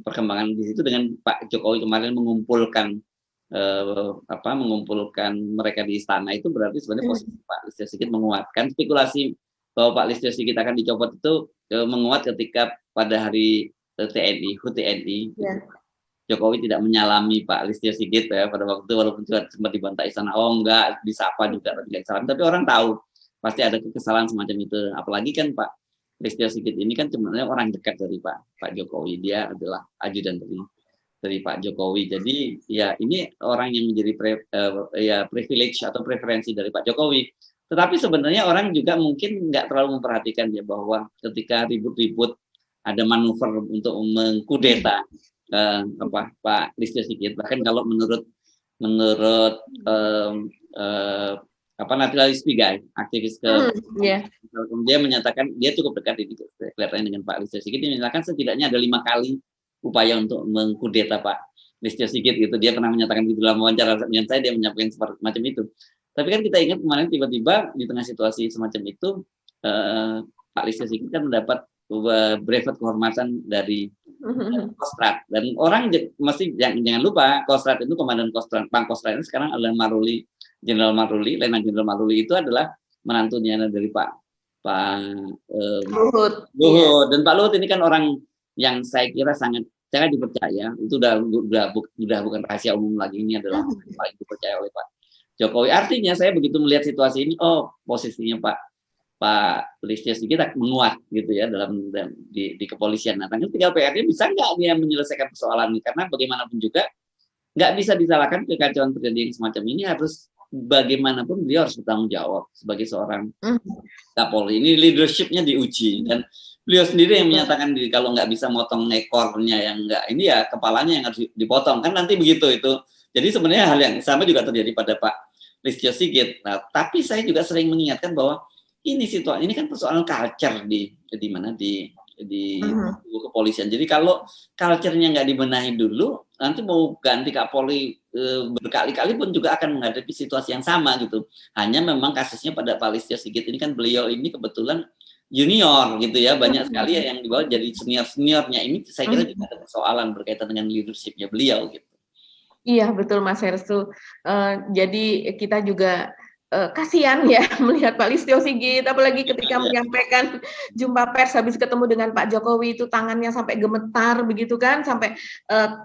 perkembangan di situ dengan Pak Jokowi kemarin mengumpulkan mereka di istana, itu berarti sebenarnya posisi Pak Listio Sigit menguatkan. Spekulasi bahwa Pak Listio Sigit akan dicopot itu menguat ketika pada hari HUT TNI Jokowi tidak menyalami Pak Listio Sigit ya pada waktu itu, walaupun sempat dibantah istana, enggak disapa juga tidak salam, tapi orang tahu pasti ada kesalahan semacam itu. Apalagi kan Pak Listio Sigit ini kan sebenarnya orang dekat dari Pak Jokowi, dia adalah ajudan dari Pak Jokowi. Jadi ya ini orang yang menjadi privilege atau preferensi dari Pak Jokowi. Tetapi sebenarnya orang juga mungkin nggak terlalu memperhatikan ya bahwa ketika ribut-ribut ada manuver untuk mengkudeta Pak Listio Sigit, bahkan kalau menurut Naturalis Pigai, aktivis dia menyatakan dia cukup dekat ini kelihatannya dengan Pak Listio Sigit. Dia menyatakan setidaknya ada 5 kali upaya untuk mengkudeta Pak Listio Sigit gitu. Dia pernah menyatakan di dalam wawancara dengan saya, dia menyampaikan seperti macam itu. Tapi kan kita ingat kemarin tiba-tiba di tengah situasi semacam itu Pak Listio Sigit kan mendapat brevet kehormatan dari Kostrad, dan orang mesti jangan lupa Kostrad itu komandan Kostrad, Pangkostrat ini sekarang adalah Jenderal Maruli, Letnan Jenderal Maruli itu adalah menantunya dari Pak Luhut. Dan Pak Luhut ini kan orang yang saya kira sangat dipercaya, itu udah bukan rahasia umum lagi, ini adalah paling dipercaya oleh Pak Jokowi. Artinya saya begitu melihat situasi ini, posisinya Pak Listio Sigit menguat gitu ya di kepolisian. Nah, tinggal PR-nya bisa nggak dia menyelesaikan persoalan ini, karena bagaimanapun juga nggak bisa disalahkan kekacauan terjadi yang semacam ini, harus bagaimanapun dia harus bertanggung jawab sebagai seorang Kapolri. Ini leadership-nya diuji, dan beliau sendiri yang menyatakan kalau nggak bisa motong ekornya yang nggak ini ya kepalanya yang harus dipotong, kan nanti begitu itu. Jadi sebenarnya hal yang sama juga terjadi pada Pak Listio Sigit. Nah, tapi saya juga sering mengingatkan bahwa ini kan persoalan culture di kepolisian. Jadi kalau culture-nya nggak dibenahi dulu, nanti mau ganti Kapolri berkali-kali pun juga akan menghadapi situasi yang sama gitu. Hanya memang kasusnya pada Pak Listio Sigit ini kan beliau ini kebetulan junior gitu ya, banyak sekali yang dibawa jadi seniornya. Ini saya kira juga ada persoalan berkaitan dengan leadership-nya beliau gitu. Iya betul Mas Hersu. Jadi kita juga kasihan ya melihat Pak Listio Sigit, apalagi ketika menyampaikan jumpa pers habis ketemu dengan Pak Jokowi itu tangannya sampai gemetar begitu kan, sampai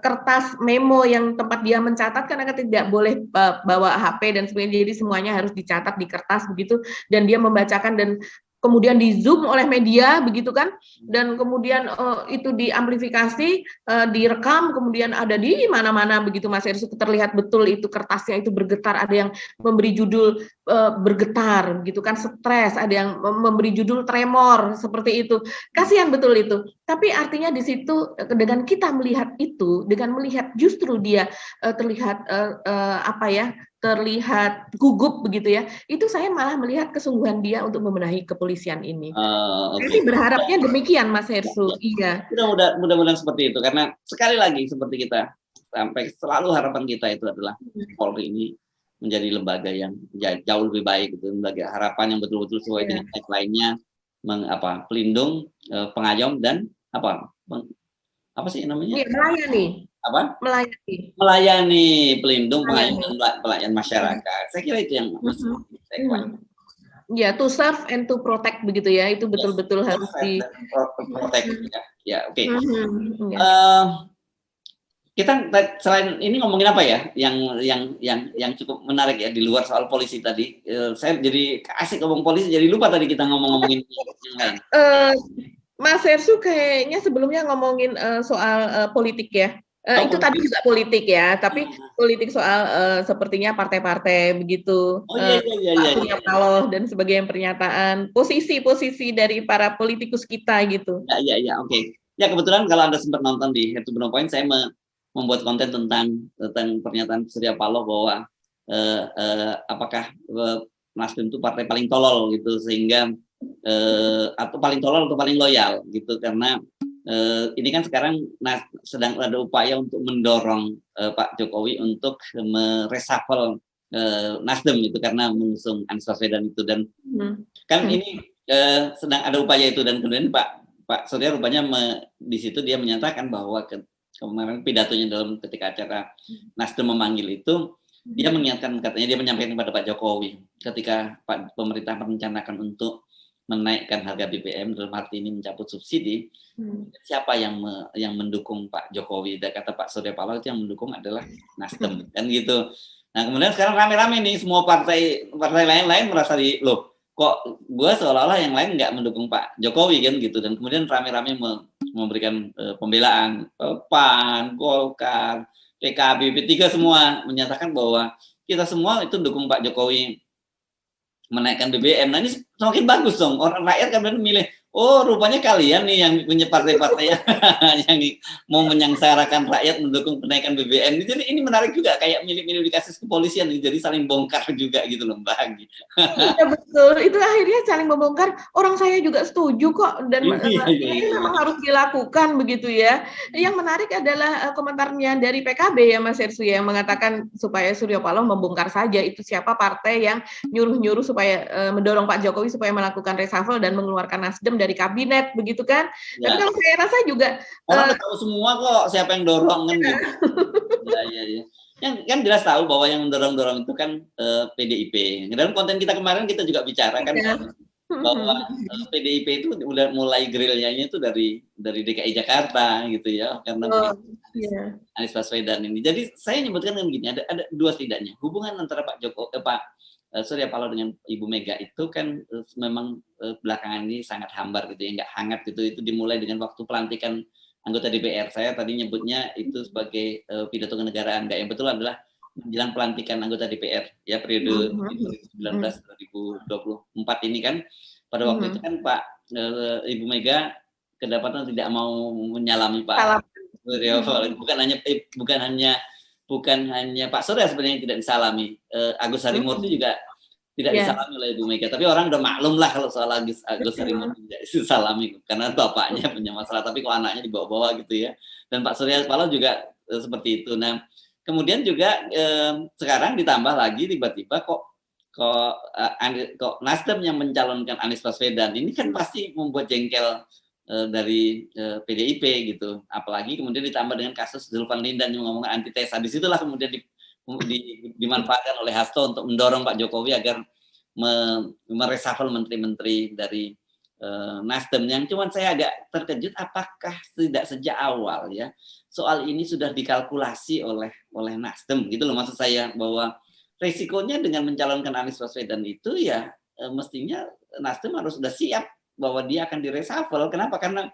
kertas memo yang tempat dia mencatat, karena tidak boleh bawa HP dan sebagainya, jadi semuanya harus dicatat di kertas begitu, dan dia membacakan dan kemudian di zoom oleh media begitu kan, dan kemudian itu diamplifikasi, direkam, kemudian ada di mana-mana begitu Mas Hersut, terlihat betul itu kertasnya itu bergetar, ada yang memberi judul bergetar gitu kan, stres, ada yang memberi judul tremor seperti itu. Kasihan betul itu. Tapi artinya di situ dengan kita melihat itu, dengan melihat justru dia terlihat terlihat gugup begitu ya, itu saya malah melihat kesungguhan dia untuk membenahi kepolisian ini. Jadi berharapnya demikian Mas Hersut. Iya. Mudah-mudahan seperti itu, karena sekali lagi seperti kita sampai selalu harapan kita itu adalah Polri ini menjadi lembaga yang jauh lebih baik, gitu, lembaga harapan yang betul-betul sesuai dengan lainnya, pelindung, pengayom dan apa sih namanya? Melayani. Apa? Melayani. Melayani, pelindung, pengayom dan pelayan masyarakat. Saya kira itu yang saya kuat. Ya, to serve and to protect begitu ya, itu betul-betul harus di protect ya. Oke. Kita selain ini ngomongin apa ya yang cukup menarik ya di luar soal polisi tadi. Saya jadi asik ngomong polisi, jadi lupa tadi kita ngomongin yang lain. Mas Hersut kayaknya sebelumnya ngomongin soal politik ya. Itu tadi juga politik ya, tapi politik soal sepertinya partai-partai begitu. Pak Surya Paloh dan sebagainya, pernyataan posisi-posisi dari para politikus kita gitu. Ya, oke. Ya, kebetulan kalau Anda sempat nonton di Head to the Point, saya membuat konten tentang pernyataan Surya Paloh bahwa apakah Nasdem itu partai paling tolol gitu, sehingga atau paling tolol atau paling loyal gitu, karena ini kan sekarang sedang ada upaya untuk mendorong Pak Jokowi untuk mereshuffle Nasdem itu karena mengusung Anies Baswedan itu, dan kan ini sedang ada upaya itu, dan kemudian Pak Surya rupanya di situ dia menyatakan bahwa kemarin pidatonya ketika acara Nasdem memanggil itu, dia mengingatkan, katanya dia menyampaikan kepada Pak Jokowi ketika pemerintah merencanakan untuk menaikkan harga BBM, dalam arti ini mencabut subsidi, siapa yang mendukung Pak Jokowi? Dan kata Pak Surya Paloh itu yang mendukung adalah Nasdem, kan gitu. Nah, kemudian sekarang rame-rame nih semua partai lain-lain merasa loh, kok gue seolah-olah yang lain nggak mendukung Pak Jokowi kan gitu, dan kemudian rame-rame memberikan pembelaan. PAN, Golkar, PKB, P3 semua menyatakan bahwa kita semua itu dukung Pak Jokowi menaikkan BBM. Nah, ini semakin bagus dong. Orang rakyat kan milih, oh rupanya kalian nih yang punya partai-partai yang mau menyengsarakan rakyat mendukung kenaikan BBM. Jadi ini menarik juga, kayak milih-milih di kasus kepolisian, jadi saling bongkar juga gitu loh Mbak. Iya betul, itu akhirnya saling membongkar. Orang saya juga setuju kok, dan ini memang harus dilakukan begitu ya. Yang menarik adalah komentarnya dari PKB ya Mas Hersut, yang mengatakan supaya Surya Paloh membongkar saja itu siapa partai yang nyuruh-nyuruh supaya mendorong Pak Jokowi supaya melakukan reshuffle dan mengeluarkan Nasdem dari kabinet begitu kan. Ya. Tapi kalau saya rasa juga orang tahu semua kok siapa yang dorong kan gitu. Ya. Yang kan jelas tahu bahwa yang mendorong itu kan PDIP. Dalam konten kita kemarin kita juga bicara kan bahwa PDIP itu udah mulai grillnya itu dari DKI Jakarta gitu ya, karena Anies Baswedan ini. Jadi saya nyebutkan kan gini, ada dua setidaknya hubungan antara Pak Surya Paloh dengan Ibu Mega itu kan memang belakangan ini sangat hambar gitu ya, nggak hangat gitu. Itu dimulai dengan waktu pelantikan anggota DPR. Saya tadi nyebutnya itu sebagai pidato kenegaraan. Nggak, yang betul adalah menjelang pelantikan anggota DPR ya, periode 2019-2024 ini kan. Pada waktu itu kan Ibu Mega kedapatan tidak mau menyalami Pak Surya Paloh. Bukan hanya Pak Surya sebenarnya yang tidak disalami, Agus Harimurti juga tidak disalami oleh Ibu Mega. Tapi orang udah maklum lah kalau soal Agus Harimurti tidak disalami, karena bapaknya punya masalah, tapi kok anaknya dibawa-bawa gitu ya. Dan Pak Surya Paloh juga seperti itu. Nah, kemudian juga sekarang ditambah lagi tiba-tiba kok Nasdem yang mencalonkan Anies Baswedan. Ini kan pasti membuat jengkel dari PDIP gitu, apalagi kemudian ditambah dengan kasus Zulfan Lindan yang ngomong antitesa. Disitulah kemudian dimanfaatkan oleh Hasto untuk mendorong Pak Jokowi agar mereshuffle menteri-menteri dari Nasdem. Yang cuman saya agak terkejut, apakah tidak sejak awal ya soal ini sudah dikalkulasi oleh Nasdem gitu loh, maksud saya, bahwa resikonya dengan mencalonkan Anies Baswedan itu ya mestinya Nasdem harus sudah siap bahwa dia akan direshuffle. Kenapa? Karena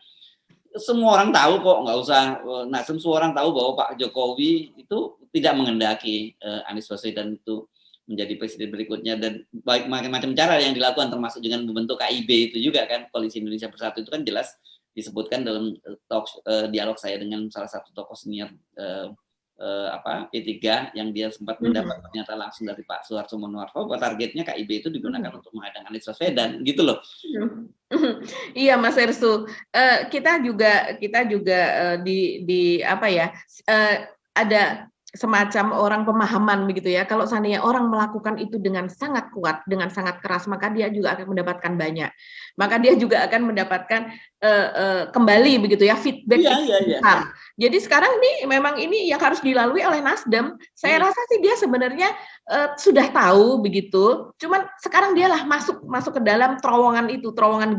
semua orang tahu kok, nggak usah Nasdem, semua orang tahu bahwa Pak Jokowi itu tidak menghendaki Anies Baswedan itu menjadi presiden berikutnya, dan baik macam-macam cara yang dilakukan termasuk dengan membentuk KIB itu juga kan, Koalisi Indonesia Bersatu itu kan jelas disebutkan dalam dialog saya dengan salah satu tokoh senior P3 yang dia sempat mendapat pernyataan langsung dari Pak Suharto Monoarfa bahwa targetnya KIB itu digunakan untuk menghadang Anies Baswedan gitu loh. Iya Mas Ersu, kita juga di apa ya, ada semacam orang pemahaman begitu ya, kalau seandainya orang melakukan itu dengan sangat kuat, dengan sangat keras, maka dia juga akan mendapatkan banyak, maka dia juga akan mendapatkan kembali begitu ya, feedback besar. Jadi sekarang memang ini yang harus dilalui oleh Nasdem. Saya rasa sih dia sebenarnya sudah tahu begitu, cuman sekarang dialah masuk ke dalam terowongan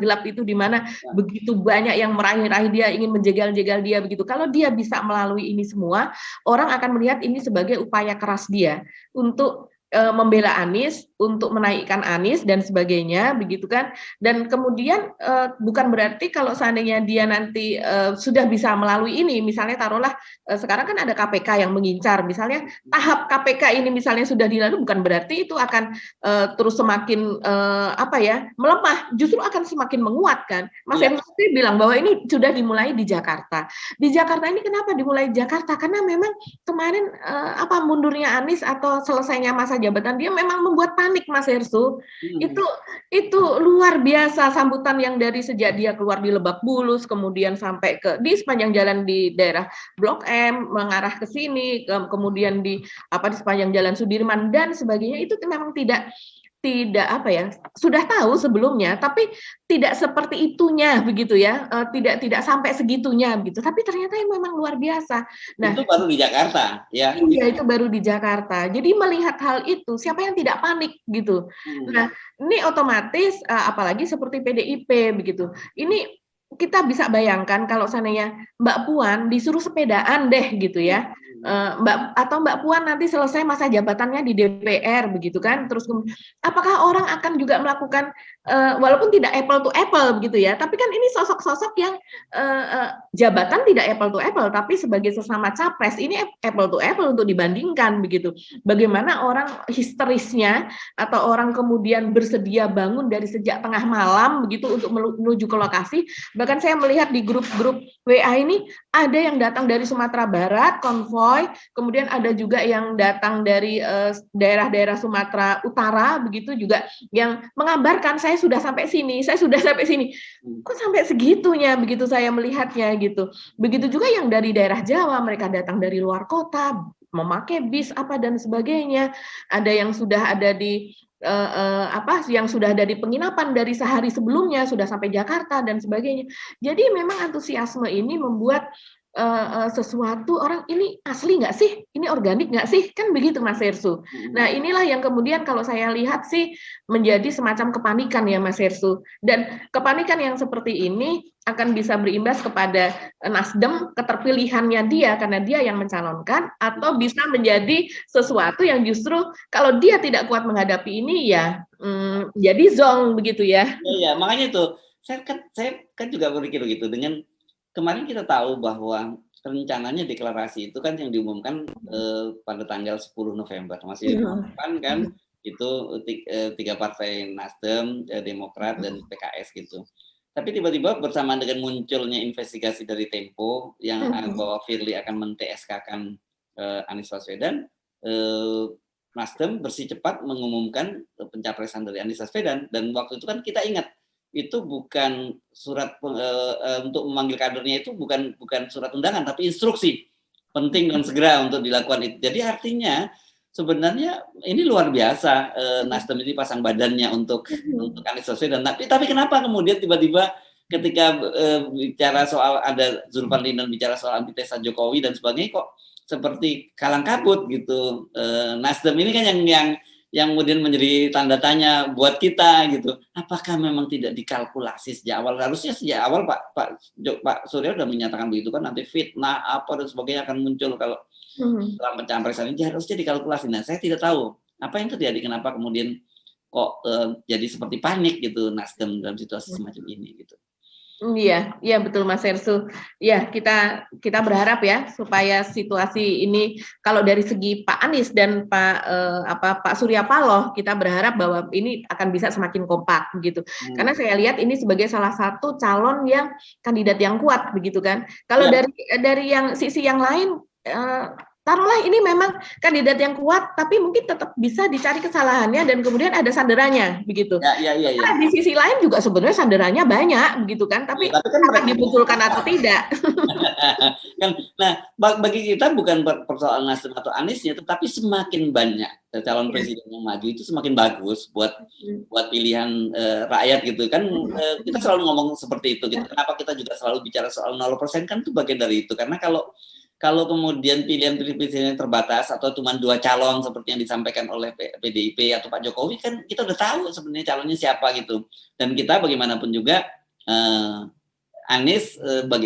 gelap itu, di mana begitu banyak yang meraih-raih dia, ingin menjegal-jegal dia begitu. Kalau dia bisa melalui ini semua, orang akan melihat ini sebagai upaya keras dia untuk membela Anies, untuk menaikkan Anies dan sebagainya begitu kan. Dan kemudian bukan berarti kalau seandainya dia nanti sudah bisa melalui ini, misalnya taruhlah sekarang kan ada KPK yang mengincar, misalnya tahap KPK ini misalnya sudah dilalui, bukan berarti itu akan terus semakin melemah, justru akan semakin menguat kan. Mas Henry bilang bahwa ini sudah dimulai di Jakarta. Di Jakarta ini kenapa dimulai di Jakarta? Karena memang kemarin mundurnya Anies atau selesainya masa jabatan dia memang membuat panik Mas Hersu. Itu luar biasa sambutan yang dari sejak dia keluar di Lebak Bulus, kemudian sampai di sepanjang jalan di daerah Blok M mengarah ke sini, kemudian di sepanjang jalan Sudirman dan sebagainya, itu memang tidak sudah tahu sebelumnya, tapi tidak seperti itunya begitu ya, tidak sampai segitunya begitu, tapi ternyata yang memang luar biasa. Nah, itu baru di Jakarta ya. Iya, itu baru di Jakarta. Jadi melihat hal itu, siapa yang tidak panik gitu. Nah, ini otomatis apalagi seperti PDIP begitu. Ini kita bisa bayangkan kalau seandainya Mbak Puan disuruh sepedaan deh gitu ya. Mbak Puan nanti selesai masa jabatannya di DPR begitu kan, terus apakah orang akan juga melakukan walaupun tidak apple to apple begitu ya, tapi kan ini sosok-sosok yang jabatan tidak apple to apple, tapi sebagai sesama capres ini apple to apple untuk dibandingkan begitu. Bagaimana orang histerisnya atau orang kemudian bersedia bangun dari sejak tengah malam begitu untuk menuju ke lokasi. Bahkan saya melihat di grup-grup WA ini ada yang datang dari Sumatera Barat konvoy, kemudian ada juga yang datang dari daerah-daerah Sumatera Utara begitu juga yang mengabarkan saya sudah sampai sini. Kok sampai segitunya begitu saya melihatnya gitu. Begitu juga yang dari daerah Jawa, mereka datang dari luar kota memakai bis dan sebagainya. Ada yang sudah ada di yang sudah ada di penginapan dari sehari sebelumnya sudah sampai Jakarta dan sebagainya. Jadi memang antusiasme ini membuat sesuatu orang ini asli nggak sih, ini organik nggak sih, kan begitu Mas Hersu. Nah inilah yang kemudian kalau saya lihat sih menjadi semacam kepanikan ya Mas Hersu, dan kepanikan yang seperti ini akan bisa berimbas kepada Nasdem, keterpilihannya dia karena dia yang mencalonkan, atau bisa menjadi sesuatu yang justru kalau dia tidak kuat menghadapi ini ya jadi zong begitu ya. Iya, makanya itu saya kan juga berpikir begitu. Dengan kemarin kita tahu bahwa rencananya deklarasi itu kan yang diumumkan pada tanggal 10 November, masih depan kan, itu 3 partai Nasdem, Demokrat dan PKS gitu. Tapi tiba-tiba bersamaan dengan munculnya investigasi dari Tempo yang bahwa Firly akan men-TSK-kan Anies Baswedan, Nasdem bersih cepat mengumumkan pencapresan dari Anies Baswedan, dan waktu itu kan kita ingat itu bukan surat untuk memanggil kadernya, itu bukan surat undangan tapi instruksi penting dan segera untuk dilakukan itu. Jadi artinya sebenarnya ini luar biasa Nasdem ini pasang badannya untuk Anies Baswedan. Tapi kenapa kemudian tiba-tiba ketika bicara soal ada Zulkarnain bicara soal antitesa Jokowi dan sebagainya kok seperti kalang kabut gitu. Nasdem ini kan yang kemudian menjadi tanda tanya buat kita gitu. Apakah memang tidak dikalkulasi sejak awal? Harusnya sejak awal Pak Surya sudah menyatakan begitu kan, nanti fitnah apa dan sebagainya akan muncul kalau dalam pencapresan ini, harusnya dikalkulasi. Nah, saya tidak tahu apa yang terjadi, kenapa kemudian kok jadi seperti panik gitu Nasdem dalam situasi semacam ini gitu. Iya, iya betul Mas Hersu. Ya, kita berharap ya supaya situasi ini kalau dari segi Pak Anies dan Pak Surya Paloh, kita berharap bahwa ini akan bisa semakin kompak begitu. Karena saya lihat ini sebagai salah satu calon yang kandidat yang kuat begitu kan. Kalau dari yang sisi yang lain taruhlah ini memang kandidat yang kuat, tapi mungkin tetap bisa dicari kesalahannya dan kemudian ada sanderannya, begitu. Karena di sisi lain juga sebenarnya sanderannya banyak, begitu kan? Tapi kan akan dimunculkan atau tidak? Nah, bagi kita bukan persoalan Nasdem atau Aniesnya, tetapi semakin banyak calon presiden yang maju itu semakin bagus buat pilihan rakyat gitu kan. Kita selalu ngomong seperti itu. Kenapa kita juga selalu bicara soal 0% kan itu bagian dari itu. Karena kalau kemudian pilihan presiden terbatas atau cuma 2 calon seperti yang disampaikan oleh PDIP atau Pak Jokowi kan kita udah tahu sebenarnya calonnya siapa gitu. Dan kita bagaimanapun juga Anies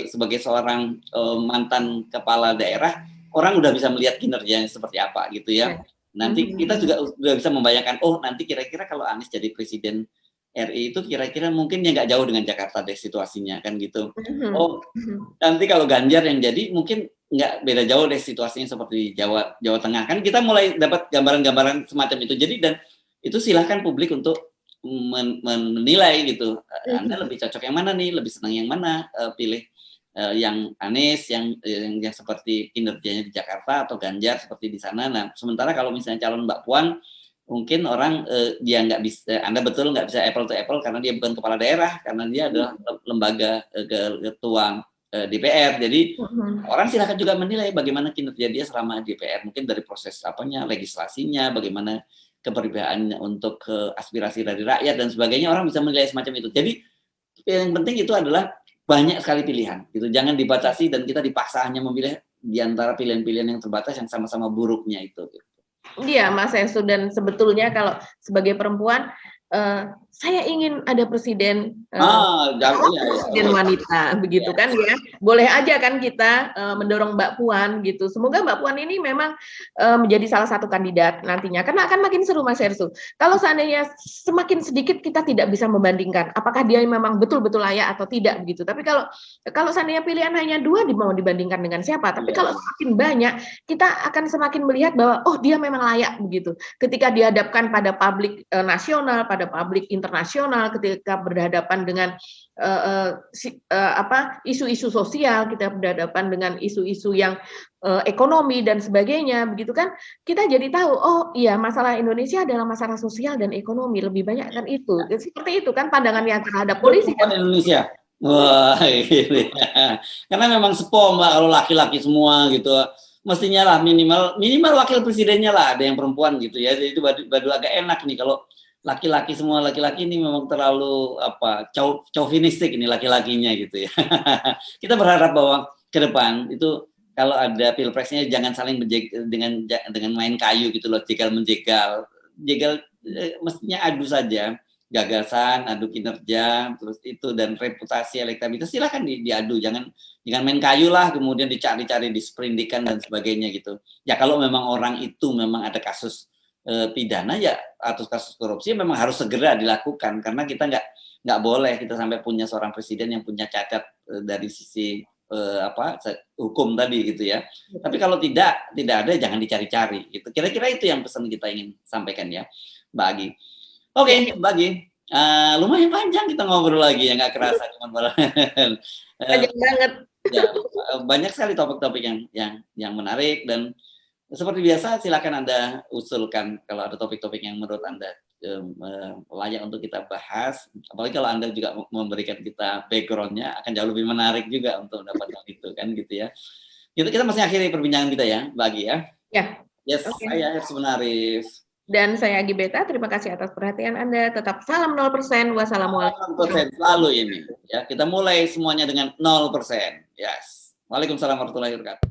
sebagai seorang mantan kepala daerah, orang udah bisa melihat kinerjanya seperti apa gitu ya. Nanti kita juga udah bisa membayangkan, oh nanti kira-kira kalau Anies jadi presiden RI itu kira-kira mungkin ya nggak jauh dengan Jakarta deh situasinya kan gitu. Oh nanti kalau Ganjar yang jadi mungkin nggak beda jauh deh situasinya seperti di Jawa Tengah kan, kita mulai dapat gambaran-gambaran semacam itu. Jadi dan itu silahkan publik untuk menilai gitu. Anda lebih cocok yang mana nih, lebih senang yang mana, pilih yang Anies yang seperti kinerjanya di Jakarta atau Ganjar seperti di sana. Nah sementara kalau misalnya calon Mbak Puan mungkin orang dia nggak bisa, Anda betul nggak bisa apple to apple karena dia bukan kepala daerah, karena dia adalah lembaga ketua DPR. Jadi orang silakan juga menilai bagaimana kinerja dia selama DPR, mungkin dari proses legislasinya, bagaimana keberpihakannya untuk aspirasi dari rakyat dan sebagainya, orang bisa menilai semacam itu. Jadi yang penting itu adalah banyak sekali pilihan gitu, jangan dibatasi dan kita dipaksa hanya memilih di antara pilihan-pilihan yang terbatas yang sama-sama buruknya itu. Iya Mas Hersu, dan sebetulnya kalau sebagai perempuan saya ingin ada presiden presiden wanita begitu kan ya. Boleh aja kan kita mendorong Mbak Puan gitu. Semoga Mbak Puan ini memang menjadi salah satu kandidat nantinya, karena akan makin seru Mas Hersu. Kalau seandainya semakin sedikit kita tidak bisa membandingkan apakah dia memang betul-betul layak atau tidak begitu. Tapi kalau seandainya pilihan hanya 2 mau dibandingkan dengan siapa. Tapi kalau semakin banyak kita akan semakin melihat bahwa oh dia memang layak begitu. Ketika dihadapkan pada publik nasional, pada publik internasional, ketika berhadapan dengan isu-isu sosial, kita berhadapan dengan isu-isu yang ekonomi dan sebagainya, begitu kan? Kita jadi tahu, oh iya masalah Indonesia adalah masalah sosial dan ekonomi, lebih banyak kan itu. Seperti itu kan pandangannya terhadap polisi kan? Indonesia. Wah, gitu ya. Karena memang sepom Mbak kalau laki-laki semua gitu. Mestinya lah minimal wakil presidennya lah ada yang perempuan gitu ya. Jadi itu badu agak enak nih kalau laki-laki semua, laki-laki ini memang terlalu chauvinistik ini laki-lakinya gitu ya. Kita berharap bahwa ke depan itu kalau ada pilpresnya jangan saling dengan main kayu gitu loh, jegal menjegal. Mestinya adu saja, gagasan, adu kinerja, terus itu dan reputasi, elektabilitas silakan diadu, jangan main kayu lah kemudian dicari-cari, disperindikan dan sebagainya gitu. Ya kalau memang orang itu memang ada kasus pidana ya atau kasus korupsi memang harus segera dilakukan, karena kita nggak boleh kita sampai punya seorang presiden yang punya cacat dari sisi hukum tadi gitu ya. Tapi kalau tidak ada jangan dicari-cari gitu. Kira-kira itu yang pesan kita ingin sampaikan ya Mbak Agi. Oke, Mbak Agi, lumayan panjang kita ngobrol lagi ya, nggak kerasa cuman panjang banget. Ya, banyak sekali topik-topik yang menarik, dan seperti biasa silakan Anda usulkan kalau ada topik-topik yang menurut Anda layak untuk kita bahas. Apalagi kalau Anda juga memberikan kita background-nya, akan jauh lebih menarik juga untuk mendapatkan itu kan gitu ya. Kita masih akhiri perbincangan kita ya, Mbak Agi ya. Ya. Yes, okay. Saya Hersu Menaris. Dan saya Agi Beta, terima kasih atas perhatian Anda. Tetap salam 0%. Wassalamualaikum. 0% selalu ini. Ya, kita mulai semuanya dengan 0%. Yes. Waalaikumsalam warahmatullahi wabarakatuh.